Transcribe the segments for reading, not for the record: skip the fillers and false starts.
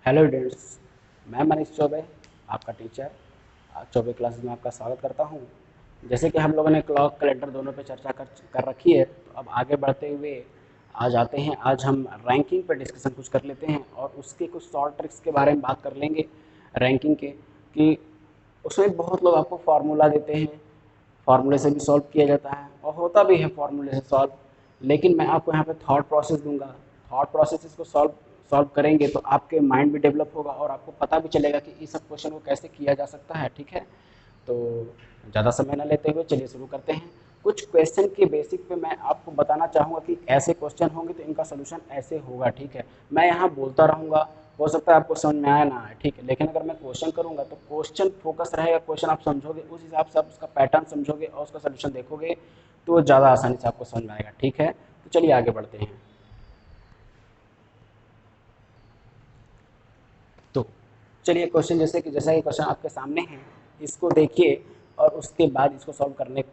Hello students, मैं मनीष चौबे, आपका teacher. आज चौबे क्लासेस में आपका स्वागत करता हूं। जैसे कि हम लोगों ने क्लॉक कैलेंडर दोनों पे चर्चा कर रखी है, तो अब आगे बढ़ते हुए आज आते हैं। आज हम रैंकिंग पे डिस्कशन कुछ कर लेते हैं और उसके कुछ शॉर्ट ट्रिक्स के बारे में बात कर लेंगे रैंकिंग के, कि उसमें बहुत लोग आपको फार्मूला देते हैं, फार्मूले से भी सॉल्व किया जाता है और होता भी है फार्मूले से सॉल्व। लेकिन मैं आपको यहाँ पे थॉट प्रोसेस दूंगा। थॉट प्रोसेस को सॉल्व सॉल्व करेंगे तो आपके माइंड भी डेवलप होगा और आपको पता भी चलेगा कि इस सब क्वेश्चन को कैसे किया जा सकता है। ठीक है, तो ज़्यादा समय न लेते हुए चलिए शुरू करते हैं। कुछ क्वेश्चन के बेसिक पे मैं आपको बताना चाहूँगा कि ऐसे क्वेश्चन होंगे तो इनका सोल्यूशन ऐसे होगा। ठीक है, मैं यहाँ बोलता रहूँगा, हो सकता है आपको समझ में आए ना आए। ठीक है, लेकिन अगर मैं क्वेश्चन करूँगा तो क्वेश्चन फोकस रहेगा, क्वेश्चन आप समझोगे, उस हिसाब से आप उसका पैटर्न समझोगे और उसका सोल्यूशन देखोगे तो ज़्यादा आसानी से आपको समझ में आएगा। ठीक है, तो चलिए आगे बढ़ते हैं। तो चलिए क्वेश्चन जैसा कि क्वेश्चन आपके सामने है, इसको देखिए और उसके बाद इसको सॉल्व करने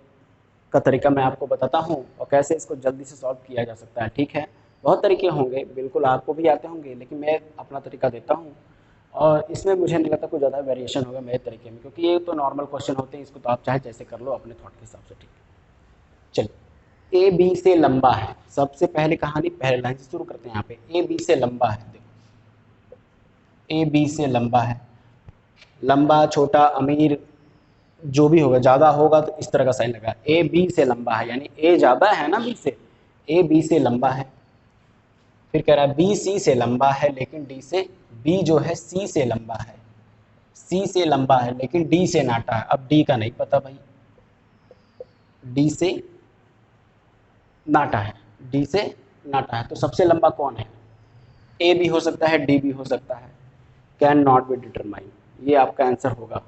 का तरीका मैं आपको बताता हूँ और कैसे इसको जल्दी से सॉल्व किया जा सकता है। ठीक है, बहुत तरीके होंगे, बिल्कुल आपको भी आते होंगे, लेकिन मैं अपना तरीका देता हूँ और इसमें मुझे नहीं लगता कोई ज़्यादा वेरिएशन होगा मेरे तरीके में, क्योंकि ये तो नॉर्मल क्वेश्चन होते हैं, इसको तो आप चाहे जैसे कर लो अपने थॉट के हिसाब से। ठीक है, चलिए। ए बी से लंबा है, सबसे पहले कहानी पहले लाइन से शुरू करते हैं। यहाँ पे ए बी से लंबा है, देखो ए बी से लंबा है। लंबा, छोटा, अमीर, जो भी होगा, ज़्यादा होगा तो इस तरह का साइन लगा। ए बी से लंबा है यानी ए ज़्यादा है ना बी से, ए बी से लंबा है। फिर कह रहा है बी सी से लंबा है लेकिन डी से, बी जो है सी से लंबा है, सी से लंबा है लेकिन डी से नाटा है। अब डी का नहीं पता भाई, डी से नाटा है, डी से नाटा है, तो सबसे लंबा कौन है? ए भी हो सकता है, डी भी हो सकता है। कैन नॉट बी डिटरमाइन, ये आपका आंसर होगा।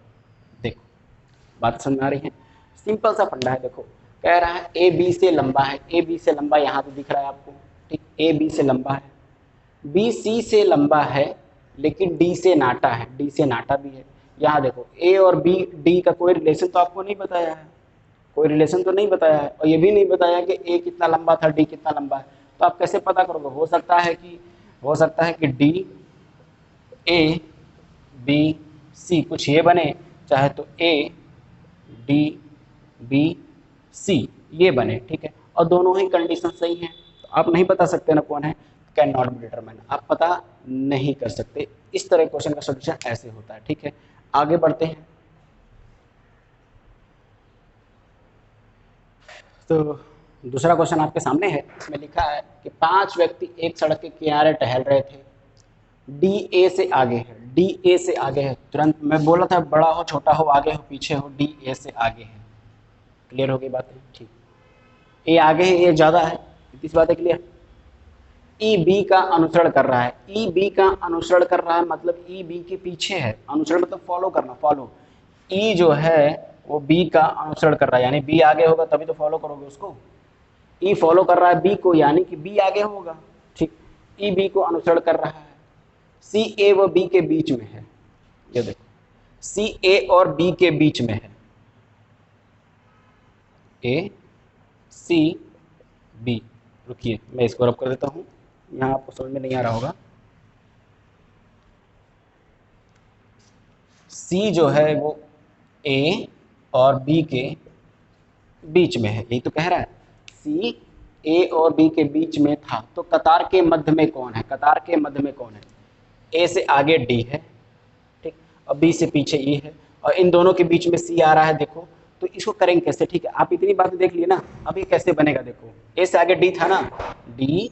देखो, बात समझ में आ रही है? सिंपल सा फंडा है। देखो, कह रहा है ए बी से लंबा है, ए बी से लंबा यहाँ तो दिख रहा है आपको। ठीक, ए बी से लंबा है, बी सी से लंबा है लेकिन डी से नाटा है, डी से नाटा भी है। यहाँ देखो ए और बी डी का कोई रिलेशन तो आपको नहीं बताया है, कोई रिलेशन तो नहीं बताया है, और ये भी नहीं बताया कि ए कितना लंबा था, डी कितना लंबा है। तो आप कैसे पता करोगे? हो सकता है कि डी ए बी सी कुछ ये बने, चाहे तो ए डी बी सी ये बने। ठीक है, और दोनों ही कंडीशन सही हैं, तो आप नहीं बता सकते ना कौन है। कैन नॉट बी डिटरमाइन, आप पता नहीं कर सकते। इस तरह क्वेश्चन का सोल्यूशन ऐसे होता है। ठीक है, आगे बढ़ते हैं। तो दूसरा क्वेश्चन आपके सामने है, इसमें लिखा है कि 5 व्यक्ति एक सड़क के किनारे टहल रहे थे। डी ए से आगे है, डी ए से आगे है। तुरंत मैं बोला था बड़ा हो छोटा हो आगे हो पीछे हो, डी ए से आगे है। क्लियर हो गई बात है? ठीक, ए आगे है, ए ज्यादा है, इस बात है क्लियर। ई बी का अनुसरण कर रहा है, ई बी का अनुसरण कर रहा है मतलब ई बी के पीछे है। अनुसरण मतलब फॉलो करना, फॉलो। ई जो है वो बी का अनुसरण कर रहा है, यानी बी आगे होगा तभी तो फॉलो करोगे उसको। ई फॉलो कर रहा है बी को यानी कि बी आगे होगा। ठीक, ई बी को अनुसरण कर रहा है। सी ए व बी के बीच में है, ये देखो सी ए और बी के बीच में है, ए सी बी। रुकिए मैं इसको रब कर देता हूँ, यहाँ आपको समझ में नहीं आ रहा होगा। सी जो है वो ए और बी के बीच में है, यही तो कह रहा है। सी ए और बी के बीच में था, तो कतार के मध्य में कौन है? कतार के मध्य में कौन है? ए से आगे डी है, ठीक, और बी से पीछे ई है, और इन दोनों के बीच में सी आ रहा है। देखो तो इसको करेंगे कैसे? ठीक है, आप इतनी बात देख लिए ना, अब ये कैसे बनेगा? देखो ए से आगे डी था ना, डी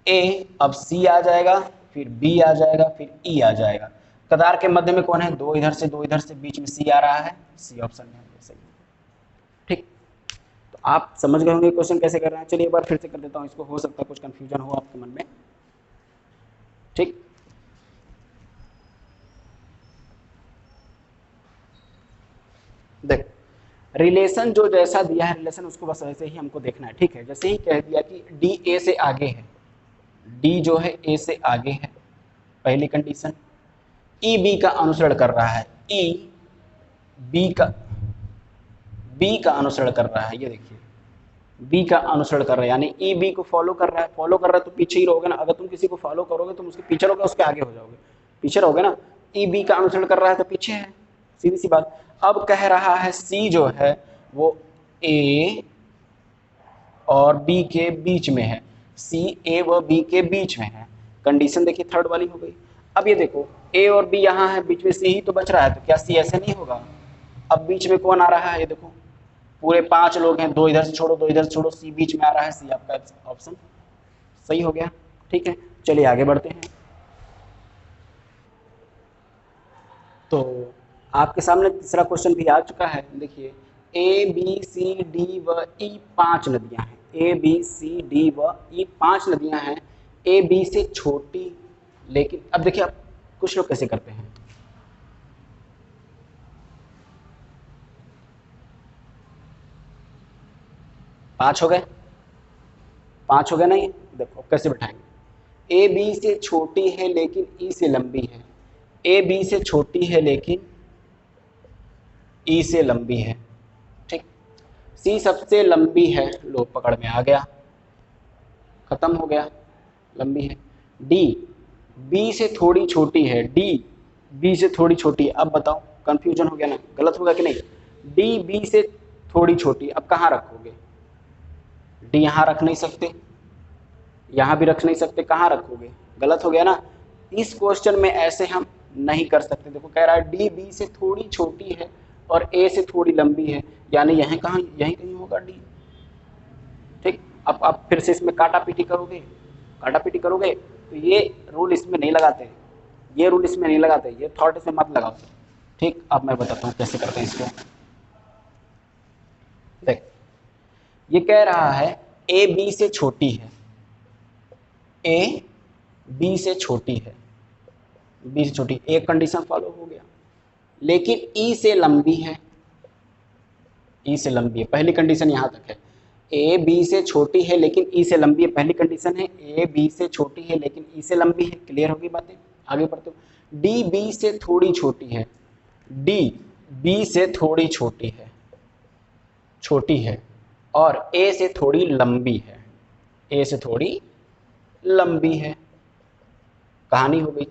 ए, अब सी आ जाएगा, फिर बी आ जाएगा, फिर ई आ जाएगा। कतार के मध्य में कौन है? दो इधर से दो इधर से, बीच में सी आ रहा है, सी ऑप्शन में सही। ठीक, तो आप समझ गए होंगे क्वेश्चन कैसे कर रहे हैं। चलिए एक बार फिर से कर देता हूँ इसको, हो सकता है कुछ कंफ्यूजन हो आपके मन में। ठीक, देख, रिलेशन जो जैसा दिया है रिलेशन उसको बस वैसे ही हमको देखना है। ठीक है, जैसे ही कह दिया कि डी ए से आगे है, डी जो है ए से आगे है, पहली कंडीशन। ई बी का अनुसरण कर रहा है, ई बी का, बी का अनुसरण कर रहा है, ये देखिए बी का अनुसरण कर रहा है यानी ई बी को फॉलो कर रहा है। फॉलो कर रहा है तो पीछे ही रहोगे ना, अगर तुम किसी को फॉलो करोगे तुम उसके पीछे रहोगे उसके आगे हो जाओगे। पीछे रहोगे ना, ई बी का अनुसरण कर रहा है तो पीछे है, सीधी सी बात। अब कह रहा है सी जो है वो ए और बी के बीच में है, सी ए व बी के बीच में है। कंडीशन देखिए थर्ड वाली हो गई। अब ये देखो ए और बी यहाँ है, बीच में सी ही तो बच रहा है, तो क्या सी ऐसे नहीं होगा? अब बीच में कौन आ रहा है? ये देखो पूरे 5 लोग हैं, 2 इधर से छोड़ो 2 इधर से छोड़ो, सी बीच में आ रहा है, सी आपका ऑप्शन सही हो गया। ठीक है, चलिए आगे बढ़ते हैं। तो आपके सामने तीसरा क्वेश्चन भी आ चुका है। देखिए ए बी सी डी व ई 5 नदियां हैं, ए बी सी डी व ई 5 नदियां हैं, ए बी से छोटी, लेकिन अब देखिए आप कुछ लोग कैसे करते हैं, पांच हो गए, 5 हो गए नहीं, देखो कैसे बैठाएंगे। ए बी से छोटी है लेकिन ई से लंबी है, ए बी से छोटी है लेकिन ई से लंबी है। ठीक, सी सबसे लंबी है, लो पकड़ में आ गया, खत्म हो गया, लंबी है। डी बी से थोड़ी छोटी है, डी बी से थोड़ी छोटी है। अब बताओ कंफ्यूजन हो गया ना, गलत होगा कि नहीं? डी बी से थोड़ी छोटी, अब कहाँ रखोगे? डी यहाँ रख नहीं सकते, यहाँ भी रख नहीं सकते, कहाँ रखोगे? गलत हो गया ना। इस क्वेश्चन में ऐसे हम नहीं कर सकते। देखो कह रहा है डी बी से थोड़ी छोटी है और ए से थोड़ी लंबी है, यानी यहीं कहाँ, यहीं कहीं होगा डी। ठीक, अब आप फिर से इसमें काटा पीटी करोगे, काटा पीटी करोगे तो ये रूल इसमें नहीं लगाते, ये रूल इसमें नहीं लगाते, ये थॉट इसमें मत लगाओ। ठीक, अब मैं बताता हूँ कैसे करते हैं इसको। देख ये कह रहा है ए बी से छोटी है, ए बी से छोटी है, बी से छोटी, एक कंडीशन फॉलो हो गया, लेकिन ई से लंबी है, ई से लंबी है, पहली कंडीशन यहां तक है। ए बी से छोटी है लेकिन ई से लंबी है, पहली कंडीशन है। ए बी से छोटी है लेकिन ई से लंबी है, क्लियर होगी बातें? आगे बढ़ते हो। डी बी से थोड़ी छोटी है, डी बी से थोड़ी छोटी है, छोटी है, और ए से थोड़ी लंबी है, ए से थोड़ी लंबी है, कहानी हो गई।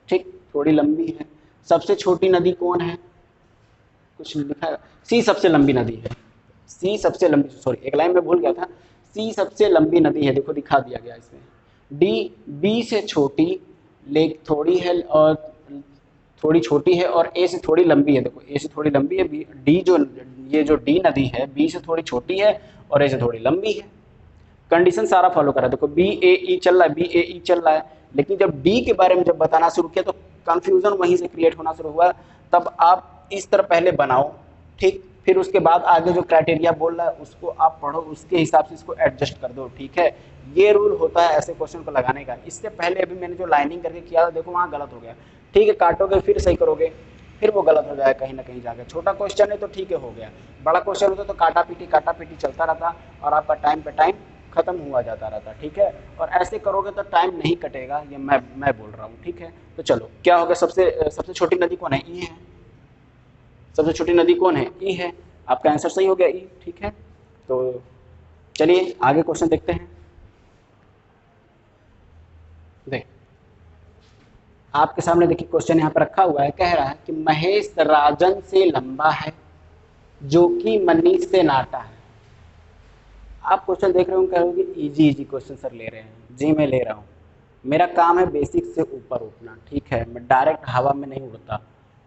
ठीक, थोड़ी लंबी है। सबसे छोटी नदी कौन है? कुछ लिखा है, सी सबसे लंबी नदी है, सी सबसे लंबी, सॉरी एक लाइन में भूल गया था, सी सबसे लंबी नदी है, देखो दिखा दिया गया इसमें। डी बी से छोटी लेक थोड़ी है और थोड़ी छोटी है, और ए से थोड़ी लंबी है, देखो ए से थोड़ी लंबी है, डी जो ये जो डी नदी है बी से थोड़ी छोटी है और ए से थोड़ी लंबी है। कंडीशन सारा फॉलो कर रहा है, देखो बी ए ई चल रहा है, बी ए ई चल रहा है, लेकिन जब डी के बारे में जब बताना शुरू किया तो कंफ्यूजन वहीं से क्रिएट होना शुरू हुआ। तब आप इस तरह पहले बनाओ, ठीक, फिर उसके बाद आगे जो क्राइटेरिया बोल रहा है उसको आप पढ़ो, उसके हिसाब से इसको एडजस्ट कर दो। ठीक है, ये रूल होता है ऐसे क्वेश्चन को लगाने का। इससे पहले अभी मैंने जो लाइनिंग करके किया था, देखो वहाँ गलत हो गया। ठीक है, काटोगे फिर सही करोगे, फिर वो गलत हो जाएगा कहीं ना कहीं जाकर। छोटा क्वेश्चन है तो ठीक है हो गया, बड़ा क्वेश्चन होता तो काटा पीटी चलता रहता और आपका टाइम पे टाइम खत्म हुआ जाता रहता। ठीक है, और ऐसे करोगे तो टाइम नहीं कटेगा, ये मैं बोल रहा हूँ। ठीक है, तो चलो क्या हो गया, सबसे छोटी नदी कौन है? ई है, सबसे छोटी नदी कौन है? ई है, आपका आंसर सही हो गया ई। ठीक है, तो चलिए आगे क्वेश्चन देखते हैं। देख आपके सामने देखिए क्वेश्चन यहाँ पर रखा हुआ है, कह रहा है कि महेश राजन से लंबा है जो कि मनीष से नाटा है। आप क्वेश्चन देख रहे हो, कहोगे इजी क्वेश्चन सर ले रहे हैं। जी मैं ले रहा हूँ, मेरा काम है बेसिक से ऊपर उठना। ठीक है, मैं डायरेक्ट हवा में नहीं उड़ता,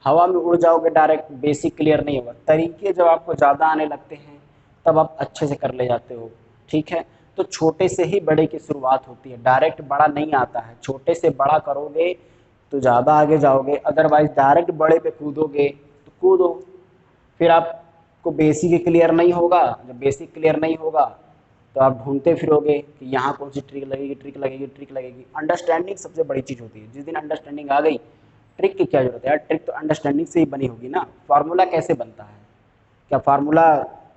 हवा में उड़ जाओगे डायरेक्ट बेसिक क्लियर नहीं होगा। तरीके जब आपको ज़्यादा आने लगते हैं तब आप अच्छे से कर ले जाते हो। ठीक है, तो छोटे से ही बड़े की शुरुआत होती है, डायरेक्ट बड़ा नहीं आता है। छोटे से बड़ा करोगे तो ज़्यादा आगे जाओगे, अदरवाइज डायरेक्ट बड़े पे कूदोगे तो कूदो, फिर आपको बेसिक क्लियर नहीं होगा। जब बेसिक क्लियर नहीं होगा तो आप ढूंढते फिरोगे कि यहाँ कौन सी ट्रिक लगेगी। अंडरस्टैंडिंग सबसे बड़ी चीज़ होती है। जिस दिन अंडरस्टैंडिंग आ गई, ट्रिक की क्या जरूरत है यार, ट्रिक तो अंडरस्टैंडिंग से ही बनी होगी ना। फार्मूला कैसे बनता है, क्या फार्मूला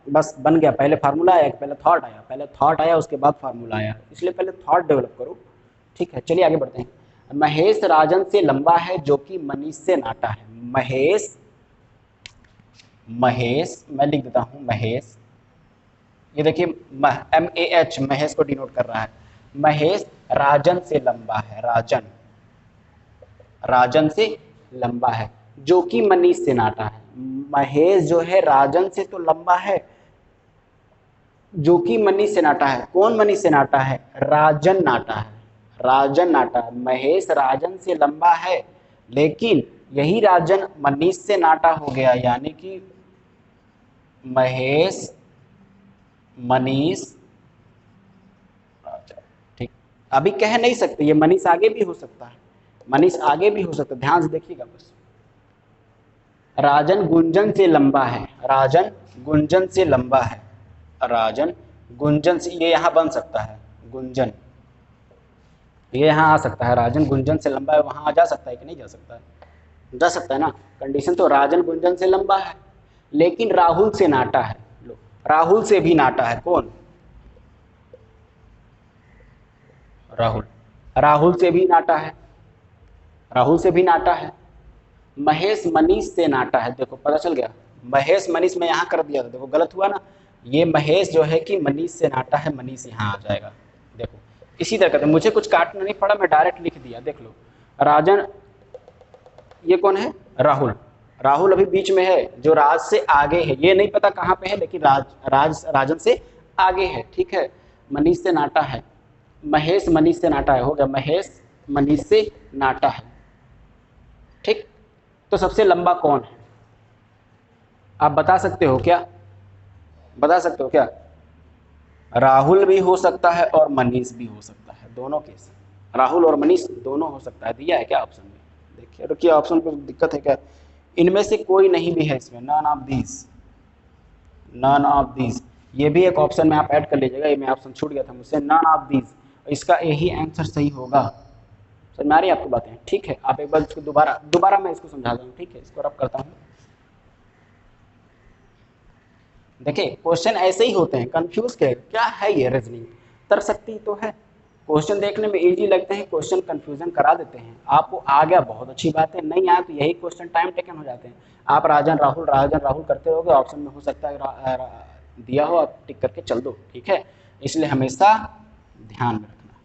बस बन गया, पहले फार्मूला आया, पहले थॉट आया, पहले थॉट आया उसके बाद फार्मूला आया, इसलिए पहले थॉट डेवलप करो। ठीक है, चलिए आगे बढ़ते हैं। महेश राजन से लंबा है जो कि मनीष से नाटा है। महेश मैं लिख देता हूँ, महेश, ये देखिए MAH महेश को डिनोट कर रहा है। महेश राजन से लंबा है, राजन से लंबा है, जो कि मनीष से नाटा है। महेश जो है राजन से तो लंबा है, जो कि मनीष से नाटा है। कौन मनीष से नाटा है? राजन नाटा है, राजन नाटा है। महेश राजन से लंबा है, लेकिन यही राजन मनीष से नाटा हो गया, यानी कि महेश मनीष राजन। ठीक, अभी कह नहीं सकते, ये मनीष आगे भी हो सकता है, मनीष आगे भी हो सकता है, ध्यान से देखिएगा बस। राजन गुंजन से लंबा है, राजन गुंजन से लंबा है, राजन गुंजन से, ये यहां बन सकता है गुंजन, ये यहाँ आ सकता है, राजन गुंजन से लंबा है, वहां जा सकता है कि नहीं जा सकता है? जा सकता है ना। कंडीशन तो राजन गुंजन से लंबा है, लेकिन राहुल से नाटा है। लो, राहुल से भी नाटा है। कौन? राहुल, राहुल से भी नाटा है, राहुल से भी नाटा है। महेश मनीष से नाटा है, देखो पता चल गया। महेश मनीष में यहाँ कर दिया था, देखो गलत हुआ ना। ये महेश जो है कि मनीष से नाटा है, मनीष यहाँ आ जाएगा। देखो इसी तरह करते, मुझे कुछ काटना नहीं पड़ा, मैं डायरेक्ट लिख दिया। देख लो, राजन, ये कौन है? राहुल, राहुल अभी बीच में है, जो राज से आगे है, ये नहीं पता कहाँ पे है, लेकिन राजन से आगे है। ठीक है, मनीष से नाटा है, महेश मनीष से नाटा है, हो गया, महेश मनीष से नाटा है। ठीक, तो सबसे लंबा कौन है? आप बता सकते हो क्या? बता सकते हो क्या? राहुल भी हो सकता है और मनीष भी हो सकता है, दोनों केस, राहुल और मनीष दोनों हो सकता है। दिया है क्या ऑप्शन में? देखिए, रुकिए, ऑप्शन पर दिक्कत है क्या? इनमें से कोई नहीं भी है इसमें, none of these, none of these, ये भी एक ऑप्शन में आप ऐड कर लीजिएगा, ये मैं ऑप्शन छूट गया था मुझसे, नन ऑफ दीज, इसका यही आंसर सही होगा। समझ में आ रही है आपको बातें? ठीक है, आप एक बार इसको दोबारा मैं इसको समझा दूँ। ठीक है, इसको रब करता हूँ। देखिए, क्वेश्चन ऐसे ही होते हैं, कंफ्यूज क्या है ये रीजनिंग, तर सकती तो है। क्वेश्चन देखने में इजी लगते हैं, क्वेश्चन कंफ्यूजन करा देते हैं। आपको आ गया बहुत अच्छी बात है, नहीं आया तो यही क्वेश्चन टाइम टेकन हो जाते हैं। आप राजन राहुल करते रहोगे, ऑप्शन में हो सकता है दिया हो, आप टिक करके चल दो। ठीक है, इसलिए हमेशा ध्यान में रखना।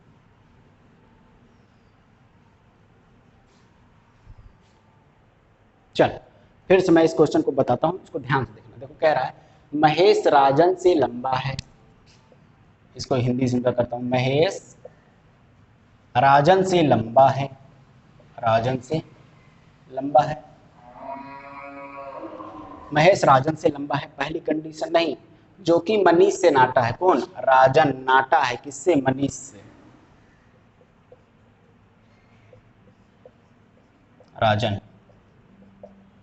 चल, फिर से मैं इस क्वेश्चन को बताता हूँ, इसको ध्यान से देखना। देखो, कह रहा है महेश राजन से लंबा है, इसको हिंदी से करता हूँ, महेश राजन से लंबा है, राजन से लंबा है, महेश राजन से लंबा है, पहली कंडीशन नहीं, जो कि मनीष से नाटा है। कौन? राजन नाटा है किससे? मनीष से, राजन।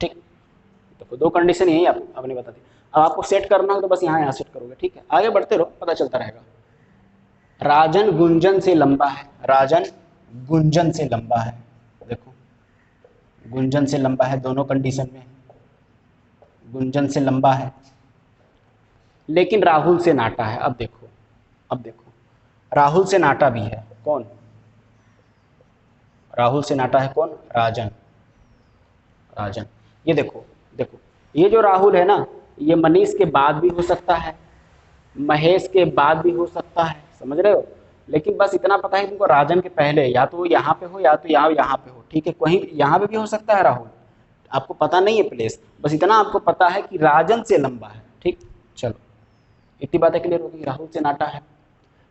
ठीक, तो दो कंडीशन यही आपने बता दी। अब आपको सेट करना हो तो बस यहाँ सेट करोगे। ठीक है, आगे बढ़ते रहो, पता चलता रहेगा। राजन गुंजन से लंबा है, राजन गुंजन से लंबा है, देखो गुंजन से लंबा है, दोनों कंडीशन में गुंजन से लंबा है, लेकिन राहुल से नाटा है। अब देखो राहुल से नाटा भी है। कौन? राहुल से नाटा है कौन? राजन, राजन। ये देखो ये जो राहुल है ना, ये मनीष के बाद भी हो सकता है, महेश के बाद भी हो सकता है, समझ रहे हो? लेकिन बस इतना पता है तुमको, राजन के पहले या तो यहाँ पे हो या तो यहाँ पे हो। ठीक है, कहीं यहाँ पे भी हो सकता है राहुल, आपको पता नहीं है प्लेस, बस इतना आपको पता है कि राजन से लंबा है। ठीक, चलो इतनी बातें क्लियर होगी। राहुल से नाटा है,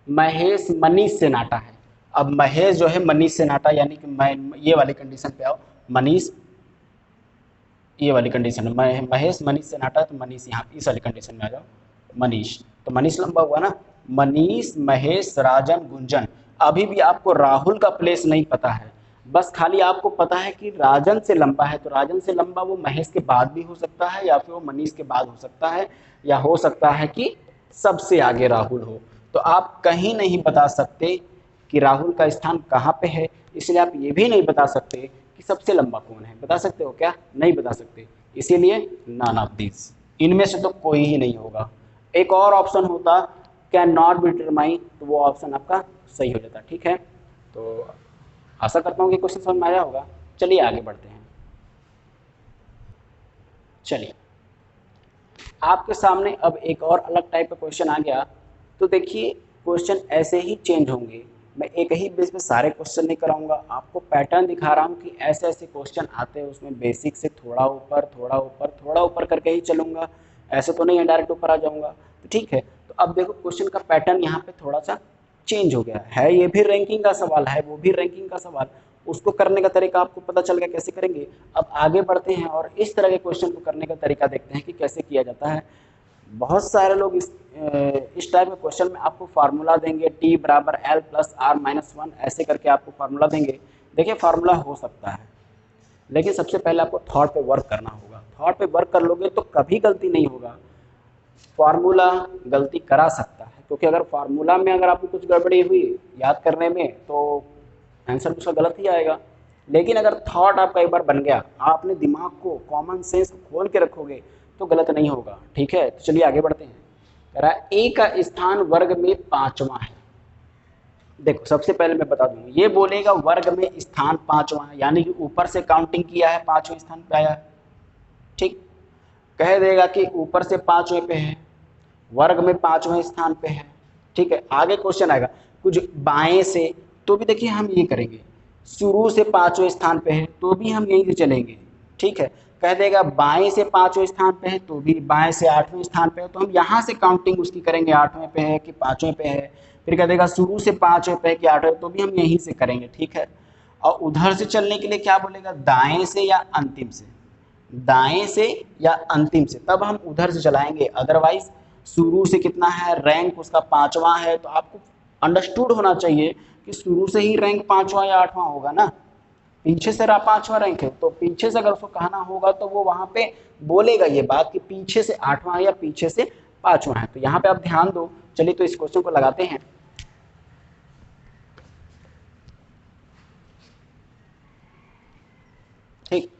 महेश मनीष से नाटा है। अब महेश जो है मनीष से नाटा, यानी कि ये वाली कंडीशन पे आओ, मनीष ये वाली कंडीशन है, महेश मनीष से नाटा, तो मनीष यहाँ इस वाली कंडीशन में आ जाओ, मनीष, तो मनीष लंबा हुआ ना। मनीष महेश राजन गुंजन, अभी भी आपको राहुल का प्लेस नहीं पता है, बस खाली आपको पता है कि राजन से लंबा है, तो राजन से लंबा वो महेश के बाद भी हो सकता है, या फिर वो मनीष के बाद हो सकता है, या हो सकता है कि सबसे आगे राहुल हो। तो आप कहीं नहीं बता सकते कि राहुल का स्थान कहाँ पे है, इसलिए आप ये भी नहीं बता सकते कि सबसे लंबा कौन है। बता सकते हो क्या? नहीं बता सकते, इसीलिए नन ऑफ दिस, इनमें से तो कोई ही नहीं होगा। एक और ऑप्शन होता कैन नॉट बी डिटरमाइन, तो वो ऑप्शन आपका सही हो जाता। ठीक है, तो आशा करता हूँ कि क्वेश्चन समझ में आया होगा। चलिए आगे बढ़ते हैं। चलिए, आपके सामने अब एक और अलग टाइप का क्वेश्चन आ गया, तो देखिए क्वेश्चन ऐसे ही चेंज होंगे, मैं एक ही बेस पे सारे क्वेश्चन नहीं कराऊंगा, आपको पैटर्न दिखा रहा हूँ कि ऐसे ऐसे क्वेश्चन आते हैं, उसमें बेसिक से थोड़ा ऊपर थोड़ा ऊपर थोड़ा ऊपर करके ही चलूंगा, ऐसे तो नहीं डायरेक्ट ऊपर आ जाऊंगा। तो ठीक है, तो अब देखो क्वेश्चन का पैटर्न यहाँ पे थोड़ा सा चेंज हो गया है, ये भी रैंकिंग का सवाल है, वो भी रैंकिंग का सवाल, उसको करने का तरीका आपको पता चल गया कैसे करेंगे। अब आगे बढ़ते हैं और इस तरह के क्वेश्चन को करने का तरीका देखते हैं कि कैसे किया जाता है। बहुत सारे लोग इस टाइप के क्वेश्चन में आपको फार्मूला देंगे, टी बराबर L plus R minus one, ऐसे करके आपको फार्मूला देंगे। देखिए फार्मूला हो सकता है, लेकिन सबसे पहले आपको थॉट पे वर्क करना होगा। थॉट पे वर्क कर लोगे तो कभी गलती नहीं होगा। फार्मूला गलती करा सकता है, क्योंकि अगर फार्मूला में अगर आपको कुछ गड़बड़ी हुई याद करने में तो आंसर उसका गलत ही आएगा। लेकिन अगर थॉट आपका एक बार बन गया, आपने दिमाग को, कॉमन सेंस को खोल के रखोगे तो गलत नहीं होगा। ठीक है, तो चलिए आगे बढ़ते हैं। कह रहा है ए का स्थान वर्ग में 5वां है। देखो सबसे पहले मैं बता दूं, ये बोलेगा वर्ग में स्थान 5वां है, यानी कि ऊपर से काउंटिंग किया है 5वें स्थान पे आया है। ठीक, कह देगा कि ऊपर से 5वें पे है, वर्ग में 5वें स्थान पे है। ठीक है, आगे क्वेश्चन आएगा कुछ बाएं से, तो भी देखिए हम ये करेंगे, शुरू से 5वें स्थान पे है तो भी हम यहीं से चलेंगे। ठीक है, कह देगा बाएं से 5वें स्थान पे है तो भी बाएं से 8वें स्थान पे है, तो हम यहाँ से काउंटिंग उसकी करेंगे 8वें पे है कि 5वें पे है। फिर कह देगा शुरू से 5वें पे है कि 8वें, तो भी हम यहीं से करेंगे। ठीक है, और उधर से चलने के लिए क्या बोलेगा, दाएं से या अंतिम से, दाएं से या अंतिम से, तब हम उधर से चलाएंगे। अदरवाइज शुरू से कितना है, रैंक उसका 5वां है, तो आपको अंडरस्टूड होना चाहिए कि शुरू से ही रैंक 5वां या 8वां होगा ना। पीछे से 5वां रैंक है, तो पीछे से अगर उसको कहना होगा तो वो वहां पे बोलेगा ये बात कि पीछे से 8वां या पीछे से 5वां है। तो यहाँ पे आप ध्यान दो। चलिए तो इस क्वेश्चन को लगाते हैं। ठीक,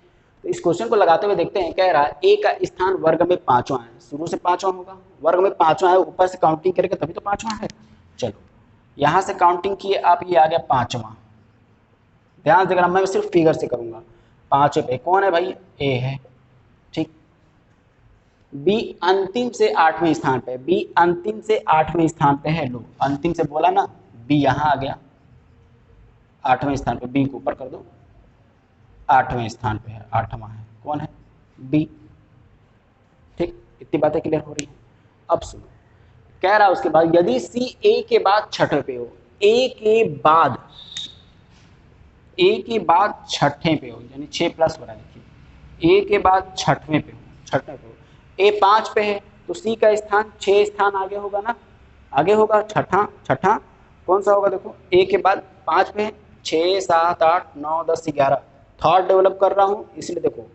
तो इस क्वेश्चन को लगाते हुए देखते हैं। कह रहा है ए का स्थान वर्ग में 5वां है, शुरू से 5वां होगा, वर्ग में 5वां है, ऊपर से काउंटिंग करेंगे तभी तो 5वां है। चलो यहां से काउंटिंग किए आप, ये आ गया 5वां। ध्यान से करना, मैं सिर्फ फिगर से करूंगा। 5 पे कौन है भाई, ए है। ठीक, बी अंतिम से 8वें स्थान पे, बी अंतिम से 8वें स्थान पे है। लो अंतिम से बोला ना, बी यहां आ गया 8वें स्थान पे, बी को ऊपर कर दो, 8वें स्थान पे है, 8वां है, कौन है, बी। ठीक, इतनी बातें क्लियर हो रही है। अब सुनो, कह रहा है उसके बाद यदि सी ए के बाद छठे पे हो, ए के बाद, ए के बाद छठे पे हो, यानी 6 प्लस हो रहा है, देखिए ए के बाद छठवें पे हो, छठवें पे हो, ए 5 पे है तो सी का स्थान 6 स्थान आगे होगा ना, आगे होगा, छठा, छठा कौन सा होगा, देखो ए के बाद 5 पे है, 6 7 8 9 10 11, थॉट डेवलप कर रहा हूँ इसलिए देखो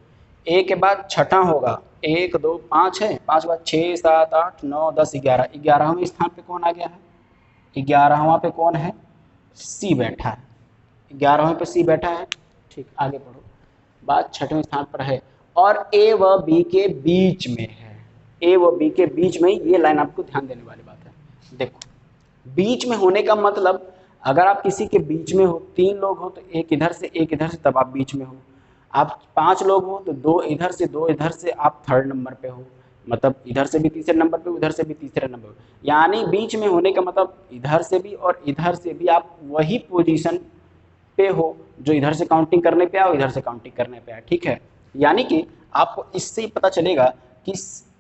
ए के बाद छठा होगा, 1 2 5 है, 5 बाद 6 7 8 9 10 11, 11वें स्थान पे कौन आ गया है, 11वां पे कौन है, सी बैठा है, 11वें पे सी बैठा है। ठीक, आगे बढ़ो, बात छठवें स्थान पर है और ए व बी के बीच में है, ए व बी के बीच में, ये लाइन आपको ध्यान देने वाली बात है। देखो बीच में होने का मतलब, अगर आप किसी के बीच में हो, 3 लोग हो तो एक इधर से एक इधर से, तब आप बीच में हो। आप 5 लोग हो तो 2 इधर से 2 इधर से, आप 3rd नंबर पे हो, मतलब इधर से भी तीसरे नंबर पे, उधर से भी तीसरे नंबर पे, यानी बीच में होने का मतलब इधर से भी और इधर से भी आप वही पोजीशन पे हो जो इधर से काउंटिंग करने पे आओ, इधर से काउंटिंग करने पे आए। ठीक है, यानी कि आपको इससे ही पता चलेगा कि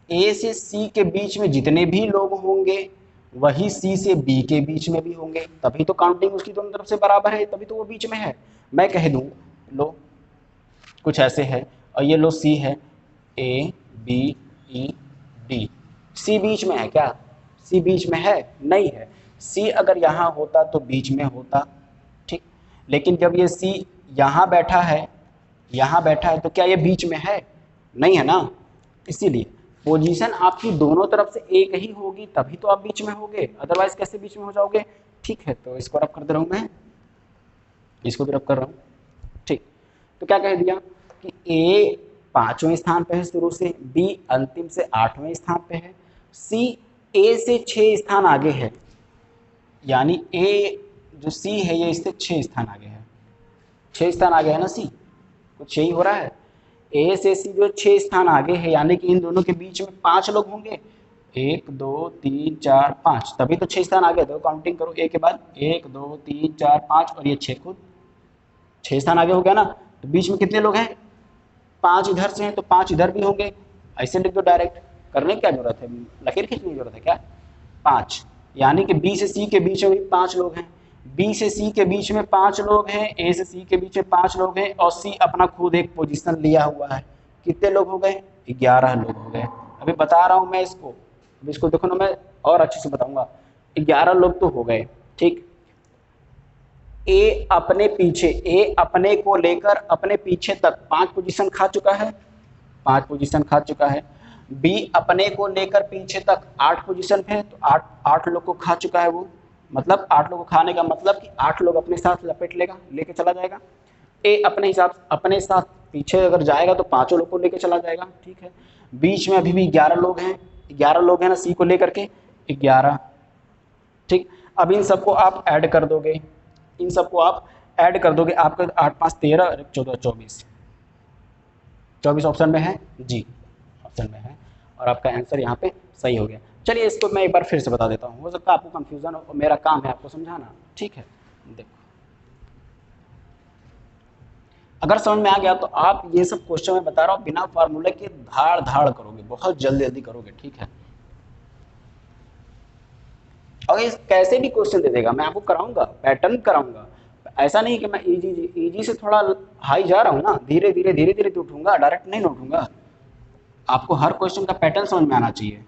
ए से सी के बीच में जितने भी लोग होंगे वही सी से बी के बीच में भी होंगे, तभी तो काउंटिंग उसकी दोनों तरफ से बराबर है, तभी तो वो बीच में है। मैं कह दूं, लो कुछ ऐसे है और ये लो सी है, ए बी ई डी, सी बीच में है क्या, सी बीच में है नहीं है, सी अगर यहाँ होता तो बीच में होता। ठीक, लेकिन जब ये सी यहाँ बैठा है, यहाँ बैठा है, तो क्या ये बीच में है, नहीं है ना, इसीलिए पोजीशन आपकी दोनों तरफ से एक ही होगी तभी तो आप बीच में होगे, अदरवाइज कैसे बीच में हो जाओगे। ठीक है, तो इसको रब कर दे रहा हूं मैं, इसको भी रब कर रहा हूं। ठीक, तो क्या कह दिया कि ए 5वें स्थान पे है शुरू से, बी अंतिम से 8वें स्थान पे है, सी ए से 6 स्थान आगे है, यानी ए जो सी है ये इससे 6 स्थान आगे है, 6 स्थान आगे है ना सी, कुछ यही हो रहा है। ए से सी जो 6 स्थान आगे है, यानी कि इन दोनों के बीच में 5 लोग होंगे, 1 2 3 4 5, तभी तो 6 स्थान आगे। तो काउंटिंग करो ए के बाद 1 2 3 4 5 और ये 6 खुद 6 स्थान आगे हो गया ना। तो बीच में कितने लोग हैं? 5 इधर से हैं तो 5 इधर भी होंगे। ऐसे लिख दो डायरेक्ट, करने की क्या जरूरत है, लकीर खींचने की जरूरत है क्या? 5, यानी कि बी से सी के बीच में भी 5 लोग हैं। बी से सी के बीच में 5 लोग हैं, ए से सी के बीच में 5 लोग हैं और सी अपना खुद एक पोजीशन लिया हुआ है। कितने लोग हो गए? 11 लोग हो गए। अभी बता रहा हूँ मैं इसको, अब इसको देखो ना, मैं और अच्छे से बताऊंगा। 11 लोग तो हो गए, ठीक। ए अपने को लेकर अपने पीछे तक 5 पोजीशन खा चुका है, 5 पोजीशन खा चुका है। बी अपने को लेकर पीछे तक 8 पोजीशन पे, तो 8 लोग को खा चुका है वो। मतलब 8 लोग को खाने का मतलब कि 8 लोग अपने साथ लपेट लेगा, लेके चला जाएगा। ए अपने साथ पीछे अगर जाएगा तो 5 लोग को लेके चला जाएगा, ठीक है। बीच में अभी भी 11 लोग हैं, 11 लोग हैं ना सी को लेकर के 11, ठीक। अब इन सबको आप ऐड कर दोगे, इन सबको आप ऐड कर दोगे, आपका 8 5 13 14 24, 24 ऑप्शन में है जी, ऑप्शन में है और आपका आंसर यहाँ पे सही हो गया। चलिए इसको मैं एक बार फिर से बता देता हूँ, हो सकता है आपको कंफ्यूजन हो, मेरा काम है आपको समझाना, ठीक है। देखो, अगर समझ में आ गया तो आप ये सब क्वेश्चन मैं बता रहा हूँ बिना फार्मूले के धाड़ धाड़ करोगे, बहुत जल्दी जल्दी करोगे, ठीक है। और ये कैसे भी क्वेश्चन दे देगा, मैं आपको कराऊंगा, पैटर्न कराऊंगा। ऐसा नहीं कि मैं इजी से थोड़ा हाई जा रहा हूँ ना, धीरे धीरे तो उठूंगा, डायरेक्ट नहीं उठूंगा। आपको हर क्वेश्चन का पैटर्न समझ में आना चाहिए,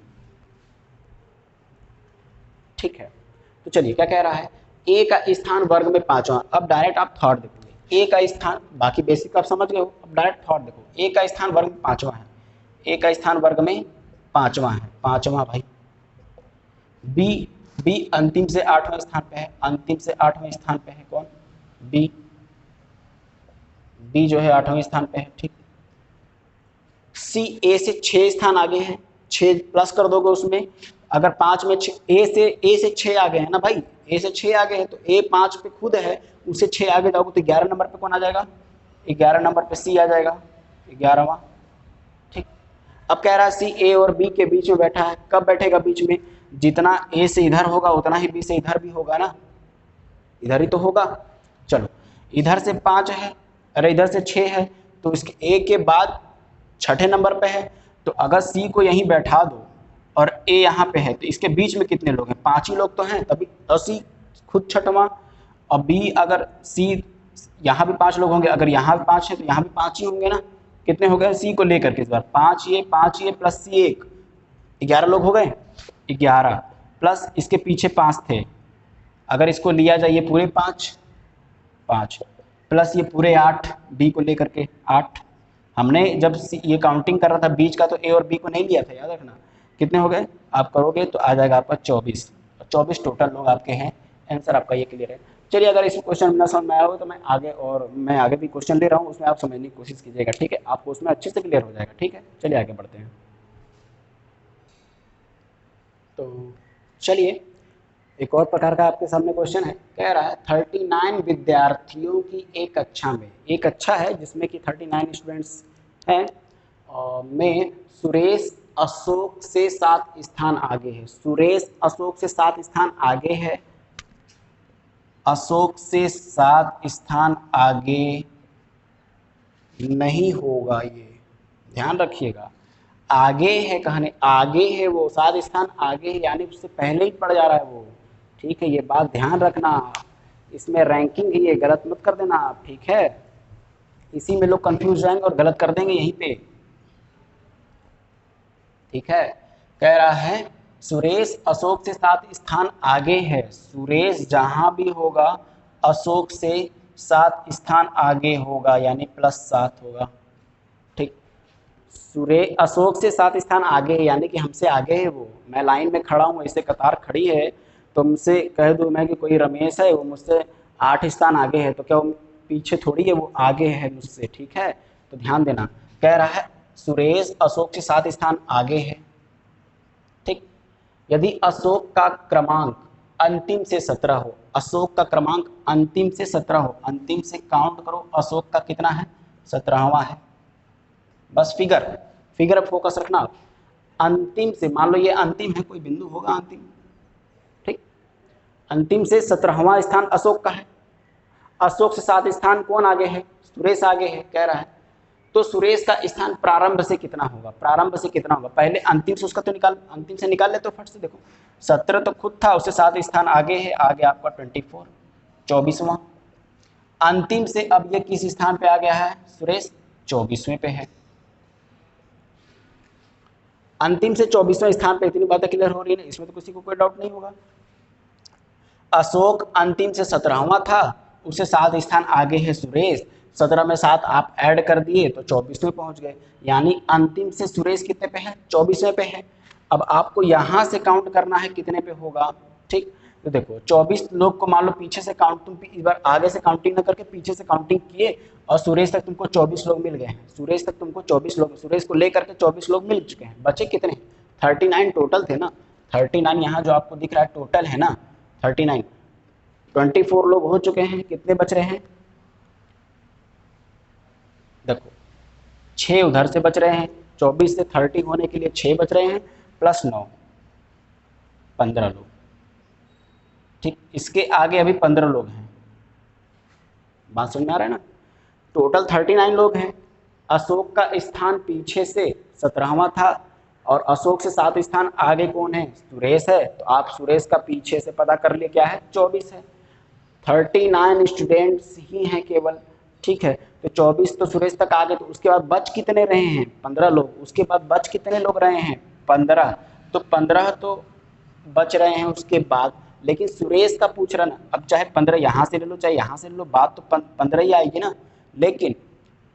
ठीक है। तो चलिए क्या कह रहा है, ए का स्थान वर्ग में 5वां। अब डायरेक्ट आप थर्ड देखोगे, ए का स्थान, बाकी बेसिक आप समझ गए हो, अब डायरेक्ट थर्ड देखो। ए का स्थान वर्ग में 5वां है, ए का स्थान वर्ग में 5वां है, 5वां भाई। बी अंतिम से 8वें स्थान पे है, अंतिम से 8वें स्थान पे है कौन? बी जो है 8वें स्थान पे है, ठीक। सी ए से 6 स्थान आगे है, 6 प्लस कर दोगे उसमें, अगर 5 में ए से 6 आगे है ना भाई, ए से 6 आगे है तो ए 5 पे खुद है, उससे 6 आगे जाओगे तो 11 नंबर पे कौन आ जाएगा? 11 नंबर पे सी आ जाएगा, 11वां, ठीक। अब कह रहा है सी ए और बी के बीच में बैठा है, कब बैठेगा बीच में? जितना ए से इधर होगा उतना ही बी से इधर भी होगा ना, इधर ही तो होगा। चलो, इधर से 5 है, अरे इधर से 6 है, तो इसके ए के बाद 6ठे नंबर पे है, तो अगर सी को यहीं बैठा दो और ए यहाँ पे है तो इसके बीच में कितने लोग हैं? 5 ही लोग तो हैं, तभी तो सी खुद 6वां। और बी अगर सी, यहाँ भी 5 लोग होंगे, अगर यहाँ भी 5 है तो यहाँ भी 5 ही होंगे ना। कितने हो गए सी को लेकर के इस बार? 5 ये प्लस सी 1, 11 लोग हो गए। 11 प्लस इसके पीछे 5 थे, अगर इसको लिया जाए ये पूरे 5 प्लस ये पूरे 8, बी को लेकर के 8। हमने जब ये काउंटिंग कर रहा था बीच का तो ए और बी को नहीं लिया था, याद रखना। कितने हो गए? आप करोगे तो आ जाएगा आपका 24 टोटल लोग आपके हैं। आंसर आपका ये क्लियर है। चलिए, अगर इस क्वेश्चन में समझ में आया हो तो मैं आगे भी क्वेश्चन ले रहा हूँ, उसमें आप समझने की कोशिश कीजिएगा, ठीक है। आपको उसमें अच्छे से क्लियर हो जाएगा, ठीक है। चलिए आगे बढ़ते हैं। तो चलिए, एक और प्रकार का आपके सामने क्वेश्चन है, कह रहा है 39 विद्यार्थियों की एक कक्षा में, एक कक्षा है जिसमें कि 39 स्टूडेंट्स हैं, में सुरेश अशोक से 7 स्थान आगे है। सुरेश अशोक से 7 स्थान आगे है, अशोक से 7 स्थान आगे नहीं होगा, ये ध्यान रखिएगा। आगे है, कहने आगे है, वो 7 स्थान आगे है, यानी उससे पहले ही पड़ जा रहा है वो, ठीक है। ये बात ध्यान रखना, इसमें रैंकिंग ही है, गलत मत कर देना आप, ठीक है। इसी में लोग कंफ्यूज जाएंगे और गलत कर देंगे यहीं पे, ठीक है। कह रहा है सुरेश अशोक से 7 स्थान आगे है, सुरेश जहां भी होगा अशोक से 7 स्थान आगे होगा, यानी +7 होगा, ठीक। सुरेश अशोक से 7 स्थान आगे है, यानी कि हमसे आगे है वो। मैं लाइन में खड़ा हूँ, ऐसे कतार खड़ी है, तो मुझसे कह दूँ मैं कि कोई रमेश है, वो मुझसे 8 स्थान आगे है, तो क्या वो पीछे थोड़ी है, वो आगे है मुझसे, ठीक है। तो ध्यान देना, कह रहा है सुरेश अशोक से 7 स्थान आगे है, ठीक। यदि अशोक का क्रमांक अंतिम से 17 हो, अशोक का क्रमांक अंतिम से 17 हो, अंतिम से काउंट करो, अशोक का कितना है? 17वां है। बस फिगर फोकस रखना। अंतिम से, मान लो ये अंतिम है, कोई बिंदु होगा अंतिम, ठीक। अंतिम से 17वां स्थान अशोक का है, अशोक से 7 स्थान कौन आगे है, सुरेश आगे है कह रहा है। तो सुरेश का स्थान प्रारंभ से कितना होगा, प्रारंभ से कितना होगा, पहले अंतिम से उसका तो निकाल, अंतिम से निकाल ले तो फट से देखो, 17 तो खुद था, उससे 7 स्थान आगे है, आगे आपका 24, 24वां। अंतिम से अब ये किस स्थान पे आ गया है, सुरेश 24वें पे है। अंतिम से 24वें स्थान पे, इतनी बातें क्लियर हो रही है ना, इसमें तो किसी को कोई डाउट नहीं होगा। अशोक अंतिम से 17वां था, उससे 7 स्थान आगे है सुरेश, 17 में 7 आप ऐड कर दिए तो 24वें पहुंच गए, यानी अंतिम से सुरेश कितने पे है, 24वें पे है। अब आपको यहां से काउंट करना है कितने पे होगा, ठीक। तो देखो 24 लोग को मान लो पीछे से काउंट, तुम इस बार आगे से काउंटिंग न करके पीछे से काउंटिंग किए और सुरेश तक तुमको 24 लोग मिल गए हैं, सुरेश तक तुमको 24 लोग, सुरेश को लेकर के 24 लोग मिल चुके हैं, बचे कितने, 39 टोटल थे ना, 39 यहाँ जो आपको दिख रहा है टोटल है ना 39, 24 लोग हो चुके हैं, कितने बच रहे हैं, देखो 6 उधर से बच रहे हैं, 24 से 30 होने के लिए 6 बच रहे हैं, प्लस 9 15 लोग, ठीक। इसके आगे अभी 15 लोग हैं, बात समझ में आ रहा है ना, टोटल 39 लोग हैं। अशोक का स्थान पीछे से 17वां था और अशोक से 7 स्थान आगे कौन है, सुरेश है, तो आप सुरेश का पीछे से पता कर लिए क्या है, 24 है। 39 स्टूडेंट्स ही हैं केवल, ठीक है। तो 24 तो सुरेश तक आ गए, तो उसके बाद बच कितने रहे हैं, 15 लोग, उसके बाद बच कितने लोग रहे हैं, 15, तो 15 तो बच रहे हैं उसके बाद, लेकिन सुरेश का पूछ रहा ना, अब चाहे 15 यहाँ से ले लो चाहे यहाँ से ले लो, बात तो 15 ही आएगी ना, लेकिन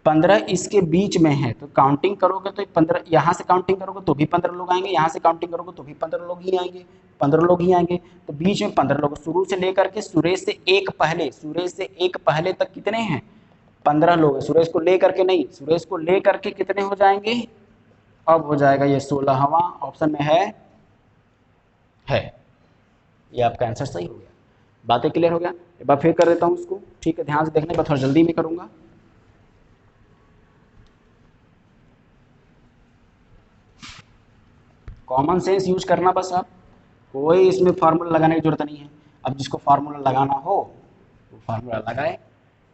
15 इसके बीच में है, तो काउंटिंग करोगे तो 15, यहाँ से काउंटिंग करोगे तो भी 15 लोग आएंगे, यहाँ से काउंटिंग करोगे तो भी 15 लोग ही आएंगे, 15 लोग ही आएंगे, तो बीच में 15 लोग, शुरू से लेकर के सुरेश से एक पहले, सुरेश से एक पहले तक कितने हैं, 15 लोग हैं, सुरेश को लेकर के नहीं, सुरेश को लेकर के कितने हो जाएंगे, अब हो जाएगा ये 16वां ऑप्शन में है, ये आपका आंसर सही हो गया। बातें क्लियर हो गया, एक बार फिर कर देता हूँ उसको, ठीक है, ध्यान से देखने पर, थोड़ा जल्दी में करूँगा। कॉमन सेंस यूज करना बस, आप कोई इसमें फार्मूला लगाने की जरूरत नहीं है। अब जिसको फार्मूला लगाना हो वो फार्मूला लगाए,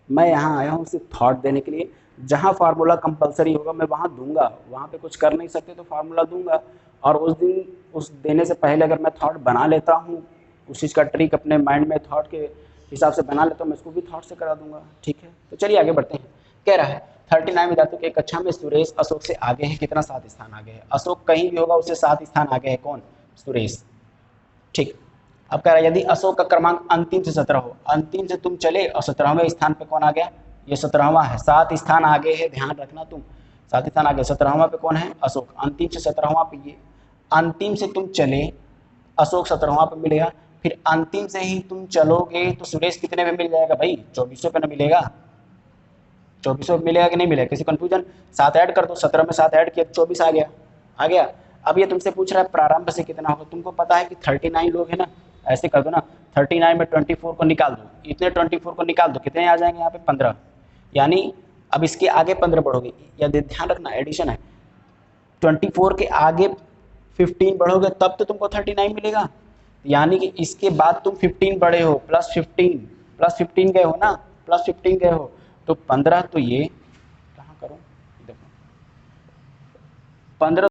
मैं यहाँ आया हूँ सिर्फ थॉट देने के लिए, जहाँ फार्मूला कंपलसरी होगा मैं वहाँ दूंगा, वहाँ पे कुछ कर नहीं सकते तो फार्मूला दूंगा, और उस दिन उस देने से पहले अगर मैं थॉट बना लेता हूँ, उस चीज़ का ट्रिक अपने माइंड में थॉट के हिसाब से बना लेता हूँ, मैं इसको भी थॉट से करा दूंगा, ठीक है। तो चलिए आगे बढ़ते हैं। कह रहा है 39 विद्यार्थियों की कक्षा में सुरेश अशोक से आगे है, कितना, 7 स्थान आगे है, अशोक कहीं भी होगा उससे 7 स्थान आगे है कौन, सुरेश, ठीक। अब कह रहा है यदि अशोक का क्रमांक अंतिम से 17 हो, अंतिम से तुम चले और 17वें स्थान पे कौन आ गया, ये 17वां है, 7 स्थान आगे है, ध्यान रखना तुम, 7 स्थान आगे, 17वां पे कौन है, अशोक, अंतिम से 17वां पे ये, अंतिम से तुम चले अशोक 17वां पे मिलेगा, फिर अंतिम से ही तुम चलोगे तो सुरेश कितने में मिल जाएगा भाई, 24 पे ना मिलेगा, 24 मिलेगा कि नहीं मिलेगा, किसी कंफ्यूजन, 7 ऐड कर दो, 17 में 7 ऐड किया 24 आ गया, आ गया। अब ये तुमसे पूछ रहा है प्रारंभ से कितना होगा, तुमको पता है कि 39 लोग हैं ना, ऐसे कर दो ना, 39 में 24 को निकाल दो, इतने 24 को निकाल दो, कितने आ जाएंगे यहाँ पे, 15, यानी अब इसके आगे 15 बढ़ोगे, या ध्यान रखना एडिशन है, 24 के आगे 15 बढ़ोगे तब तो तुमको 39 मिलेगा, यानी कि इसके बाद तुम 15 बढ़े हो, प्लस 15 गए हो ना, प्लस 15 गए हो, तो 15, तो ये कहाँ करूँ, देखो 15